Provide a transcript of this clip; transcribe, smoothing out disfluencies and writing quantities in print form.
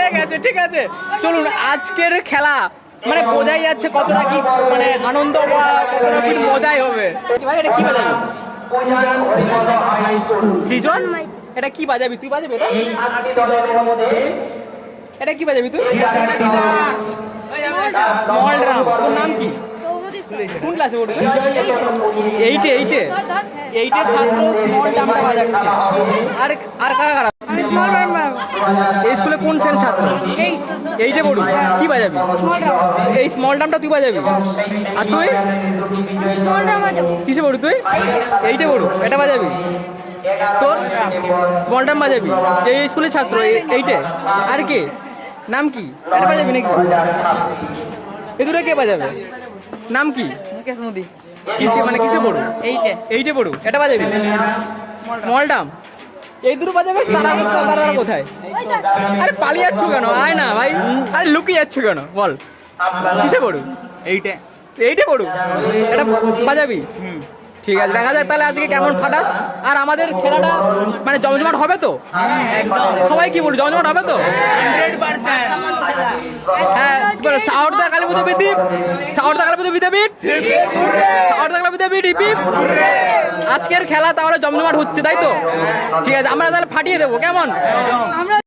হয়ে গেছে, ঠিক আছে। চলুন আজকের খেলা মানে বোঝাই যাচ্ছে কতটা কি মানে আনন্দ বা কতটা কি মজাই হবে। ভাই এটা কি বাজাবি? সৃজন, এটা কি বাজাবি? তুই বাজাবি এটা? এটা কি বাজাবি তুই? Small drum. তোর নাম কি? কোন ক্লাসে পড়বি? এইটে। এইটের ছাত্র স্মল ড্রামটা বাজাচ্ছে। আর আর কারা কারা? এই স্কুলে কোন শ্রেণীর ছাত্র? এইটে পড়ু। কি বাজাবি? এই স্মল ড্রামটা তুই বাজাবি। আর তুই কিসে পড়ু? তুই এইটে পড়ু, এটা বাজাবি। তোর স্মল ড্রাম বাজাবি। এই স্কুলের ছাত্র এইটে। আর কে নাম কি? এটা বাজাবি নাকি? এ দুটো কে বাজাবে? নাম কি? মুকেশ মোদি। কিসে মানে কিসে পড়ু? এইটে পড়ু, এটা বাজাবি। স্মল ড্রাম এই দুটো বাজাবে। তারা কোথায়? আরে পালিয়ে যাচ্ছ কেন? আয় না ভাই, আরে লুকিয়ে যাচ্ছ কেন বল? কিসে পড়ু? এইটে পড়ু, এটা বাজাবি। ঠিক আছে, দেখা যাক তাহলে আজকে কেমন ফাটাস। আর আমাদের খেলাটা মানে জমজমাট হবে তো? সবাই কি বলুন, জমজমাট হবে তো? হ্যাঁ, সাহরদা কালী পুজো বিদ্যুৎ, সাহরদা কালী পুজো বিদ্যাপীঠ, সাহরদা কালী বিদ্যাপীঠ ইপিপ। আজকের খেলা তাহলে জমজমাট হচ্ছে, তাই তো? ঠিক আছে, আমরা তাহলে ফাটিয়ে দেবো, কেমন?